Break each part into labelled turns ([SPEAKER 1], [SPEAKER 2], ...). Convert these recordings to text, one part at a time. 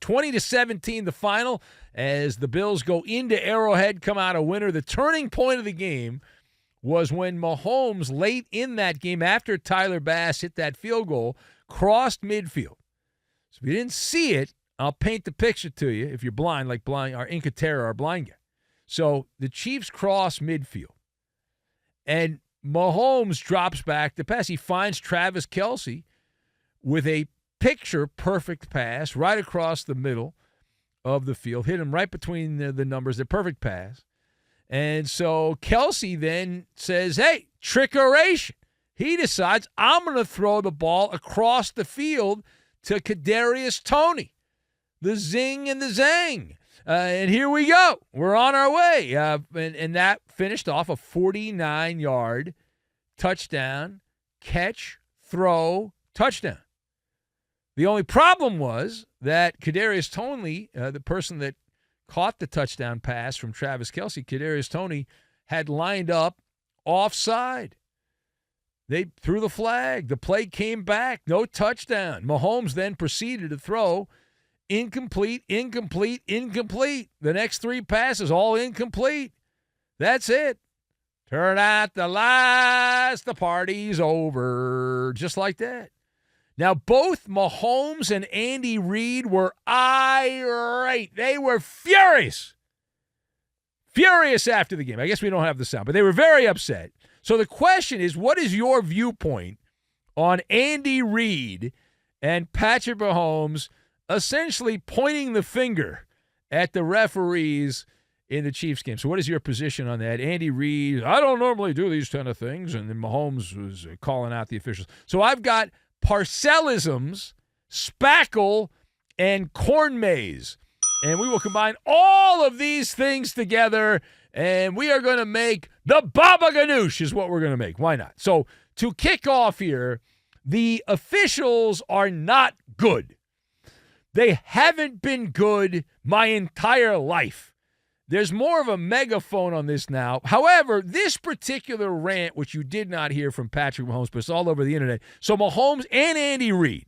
[SPEAKER 1] 20-17 the final as the Bills go into Arrowhead, come out a winner. The turning point of the game was when Mahomes, late in that game, after Tyler Bass hit that field goal, crossed midfield. So if you didn't see it, I'll paint the picture to you if you're blind, like our Inca Terra, our blind guy. So the Chiefs cross midfield, and Mahomes drops back the pass. He finds Travis Kelce with a picture-perfect pass right across the middle of the field, hit him right between the numbers, the perfect pass. And so Kelce then says, hey, trickeration. He decides, I'm going to throw the ball across the field to Kadarius Toney. The zing and the zang. And here we go. We're on our way. And that finished off a 49-yard touchdown, catch, throw, touchdown. The only problem was that Kadarius Toney, the person that caught the touchdown pass from Travis Kelce, Kadarius Toney, had lined up offside. They threw the flag. The play came back. No touchdown. Mahomes then proceeded to throw incomplete, incomplete, incomplete. The next three passes, all incomplete. That's it. Turn out the lights. The party's over. Just like that. Now, both Mahomes and Andy Reid were irate. They were furious. Furious after the game. I guess we don't have the sound, but they were very upset. So the question is, what is your viewpoint on Andy Reid and Patrick Mahomes essentially pointing the finger at the referees in the Chiefs game? So what is your position on that? Andy Reid, I don't normally do these kind of things, and then Mahomes was calling out the officials. So I've got Parcellisms, spackle, and corn maze. And we will combine all of these things together, and we are going to make the Baba Ganoush is what we're going to make. Why not? So to kick off here, the officials are not good. They haven't been good my entire life. There's more of a megaphone on this now. However, this particular rant, which you did not hear from Patrick Mahomes, but it's all over the internet. So Mahomes and Andy Reid,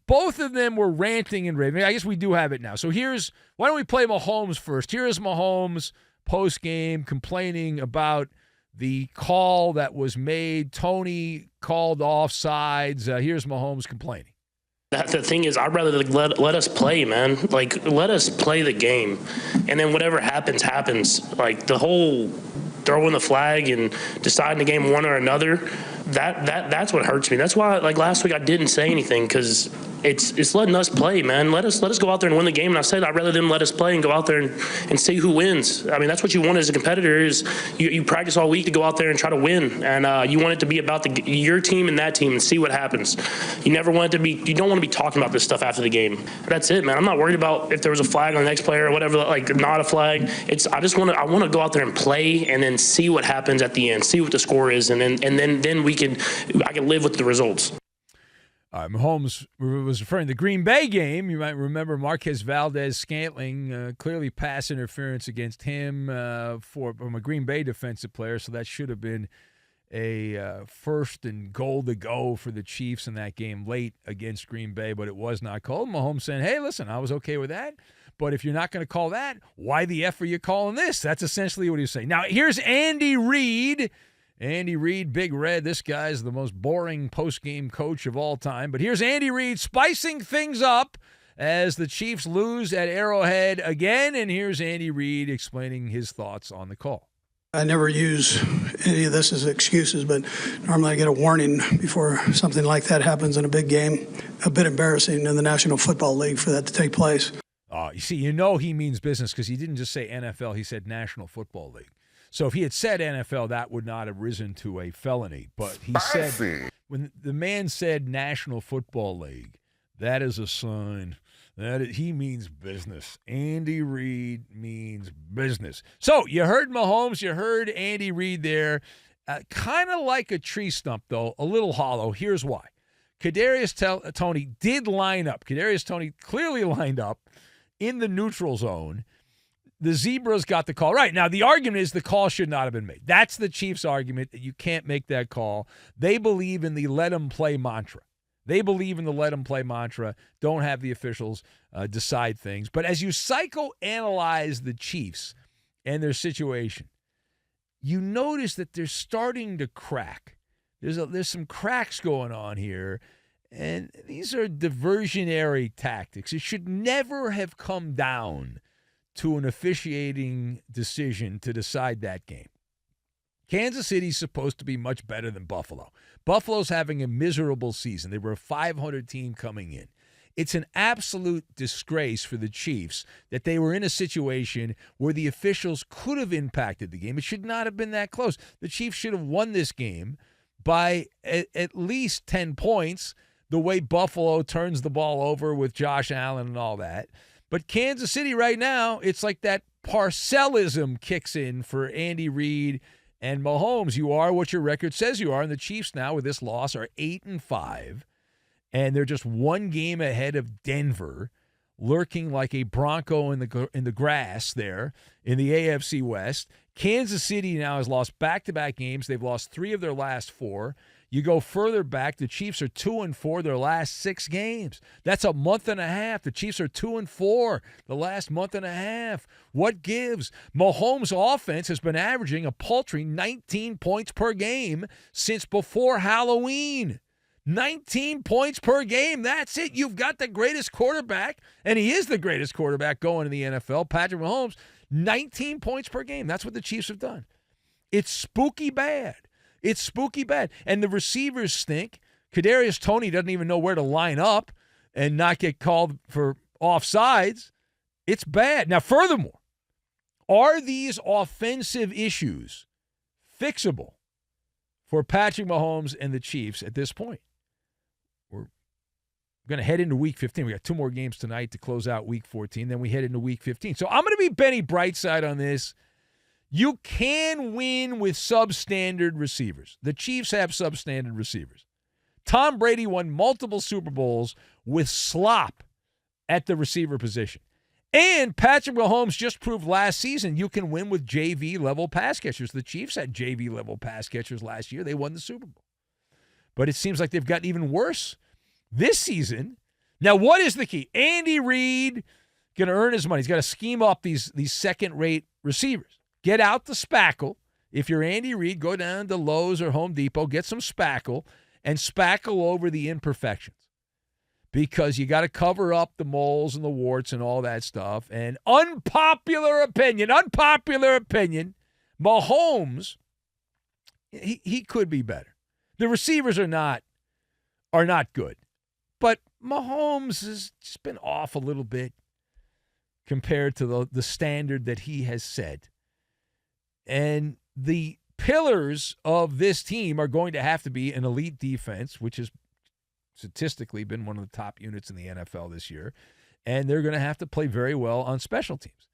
[SPEAKER 1] both of them were ranting and raving. I guess we do have it now. So why don't we play Mahomes first? Here's Mahomes post-game complaining about the call that was made. Tony called offsides. Here's Mahomes complaining.
[SPEAKER 2] The thing is, I'd rather let us play, man. Like, let us play the game. And then whatever happens, happens. Like, the whole throwing the flag and deciding the game one or another, that's what hurts me. That's why, like, last week I didn't say anything, because it's letting us play, man. Let us go out there and win the game. And I said I'd rather them let us play and go out there and see who wins. I mean, that's what you want as a competitor is you practice all week to go out there and try to win. And you want it to be about your team and that team and see what happens. You don't want to be talking about this stuff after the game. That's it, man. I'm not worried about if there was a flag on the next player or whatever, like not a flag. I want to go out there and play and then see what happens at the end, see what the score is, and then I can live with the results.
[SPEAKER 1] Mahomes was referring to the Green Bay game. You might remember Marquez Valdez-Scantling, clearly pass interference against him from a Green Bay defensive player, so that should have been a first and goal to go for the Chiefs in that game late against Green Bay, but it was not called. Mahomes saying, hey, listen, I was okay with that, but if you're not going to call that, why the F are you calling this? That's essentially what he was saying. Now, here's Andy Reid. Andy Reid, Big Red. This guy's the most boring post-game coach of all time. But here's Andy Reid spicing things up as the Chiefs lose at Arrowhead again. And here's Andy Reid explaining his thoughts on the call.
[SPEAKER 3] I never use any of this as excuses, but normally I get a warning before something like that happens in a big game. A bit embarrassing in the National Football League for that to take place.
[SPEAKER 1] You see, he means business because he didn't just say NFL, he said National Football League. So if he had said NFL, that would not have risen to a felony. But he said, when the man said National Football League, that is a sign that he means business. Andy Reid means business. So you heard Mahomes, you heard Andy Reid there. Kind of like a tree stump, though, a little hollow. Here's why. Kadarius Toney did line up. Kadarius Toney clearly lined up in the neutral zone. The Zebras got the call. Right. Now, the argument is the call should not have been made. That's the Chiefs' argument, that you can't make that call. They believe in the let them play mantra. Don't have the officials decide things. But as you psychoanalyze the Chiefs and their situation, you notice that they're starting to crack. There's some cracks going on here, and these are diversionary tactics. It should never have come down to an officiating decision to decide that game. Kansas City's supposed to be much better than Buffalo. Buffalo's having a miserable season. They were a 500 team coming in. It's an absolute disgrace for the Chiefs that they were in a situation where the officials could have impacted the game. It should not have been that close. The Chiefs should have won this game by at least 10 points, the way Buffalo turns the ball over with Josh Allen and all that. But Kansas City right now, it's like that Parcellism kicks in for Andy Reid and Mahomes. You are what your record says you are, and the Chiefs now with this loss are 8-5. And they're just one game ahead of Denver, lurking like a Bronco in the grass there in the AFC West. Kansas City now has lost back-to-back games. They've lost 3 of their last 4. You go further back, the Chiefs are 2-4 their last 6 games. That's a month and a half. The Chiefs are 2-4 the last month and a half. What gives? Mahomes' offense has been averaging a paltry 19 points per game since before Halloween. 19 points per game. That's it. You've got the greatest quarterback, and he is the greatest quarterback going in the NFL, Patrick Mahomes. 19 points per game. That's what the Chiefs have done. It's spooky bad. It's spooky bad. And the receivers stink. Kadarius Toney doesn't even know where to line up and not get called for offsides. It's bad. Now, furthermore, are these offensive issues fixable for Patrick Mahomes and the Chiefs at this point? We're going to head into Week 15. We got 2 more games tonight to close out Week 14. Then we head into Week 15. So I'm going to be Benny Brightside on this. You can win with substandard receivers. The Chiefs have substandard receivers. Tom Brady won multiple Super Bowls with slop at the receiver position. And Patrick Mahomes just proved last season you can win with JV-level pass catchers. The Chiefs had JV-level pass catchers last year. They won the Super Bowl. But it seems like they've gotten even worse this season. Now, what is the key? Andy Reid going to earn his money. He's got to scheme up these second-rate receivers. Get out the spackle. If you're Andy Reid, go down to Lowe's or Home Depot, get some spackle, and spackle over the imperfections. Because you got to cover up the moles and the warts and all that stuff. And unpopular opinion, Mahomes, he could be better. The receivers are not good. But Mahomes has just been off a little bit compared to the standard that he has set. And the pillars of this team are going to have to be an elite defense, which has statistically been one of the top units in the NFL this year, and they're going to have to play very well on special teams.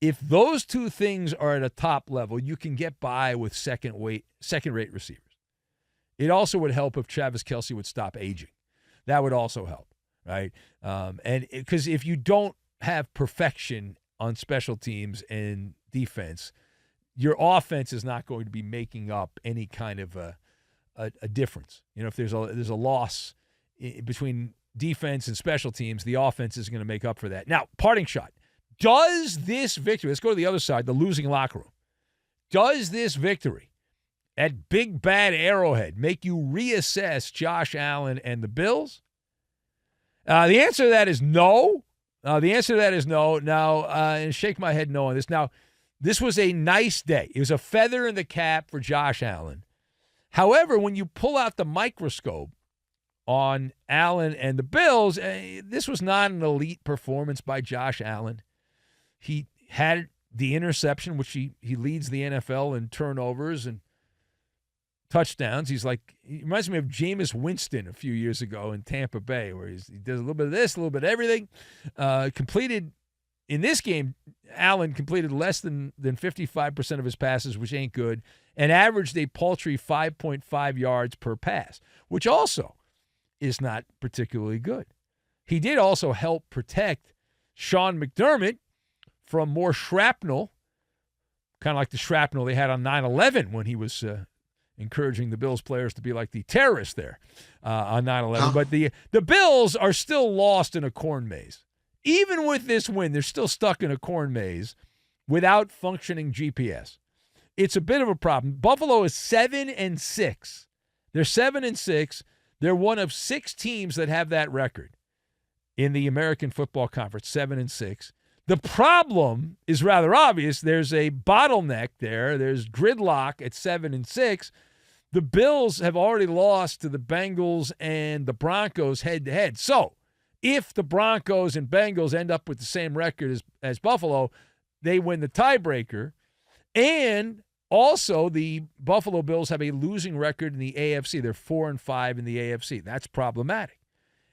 [SPEAKER 1] If those 2 things are at a top level, you can get by with second-rate receivers. It also would help if Travis Kelce would stop aging. That would also help, right? And because if you don't have perfection on special teams and defense, your offense is not going to be making up any kind of a difference. You know, if there's a loss between defense and special teams, the offense is going to make up for that. Now, parting shot. Does this victory, let's go to the other side, the losing locker room. Does this victory at Big Bad Arrowhead make you reassess Josh Allen and the Bills? The answer to that is no. Now, and shake my head no on this. Now, this was a nice day. It was a feather in the cap for Josh Allen. However, when you pull out the microscope on Allen and the Bills, this was not an elite performance by Josh Allen. He had the interception, which he leads the NFL in turnovers and touchdowns. He reminds me of Jameis Winston a few years ago in Tampa Bay, where he does a little bit of this, a little bit of everything. Completed in this game, Allen completed less than 55% of his passes, which ain't good, and averaged a paltry 5.5 yards per pass, which also is not particularly good. He did also help protect Sean McDermott from more shrapnel, kind of like the shrapnel they had on 9/11 when he was encouraging the Bills players to be like the terrorists there on 9/11. But the Bills are still lost in a corn maze. Even with this win, they're still stuck in a corn maze without functioning GPS. It's a bit of a problem. Buffalo is 7-6. They're 7-6. They're one of 6 teams that have that record in the American Football Conference, 7-6. The problem is rather obvious. There's a bottleneck there. There's gridlock at 7-6. The Bills have already lost to the Bengals and the Broncos head-to-head. So if the Broncos and Bengals end up with the same record as Buffalo, they win the tiebreaker. And also, the Buffalo Bills have a losing record in the AFC. They're 4-5 in the AFC. That's problematic.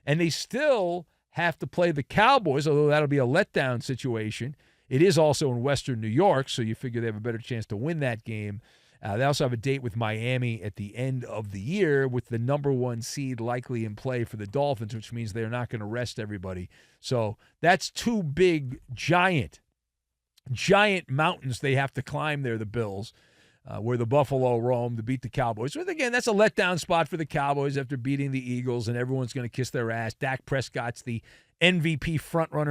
[SPEAKER 1] And they still have to play the Cowboys, although that'll be a letdown situation. It is also in Western New York, so you figure they have a better chance to win that game. They also have a date with Miami at the end of the year with the number 1 seed likely in play for the Dolphins, which means they're not going to rest everybody. So that's 2 big, giant mountains they have to climb there, the Bills, where the Buffalo roam to beat the Cowboys. But again, that's a letdown spot for the Cowboys after beating the Eagles, and everyone's going to kiss their ass. Dak Prescott's the MVP frontrunner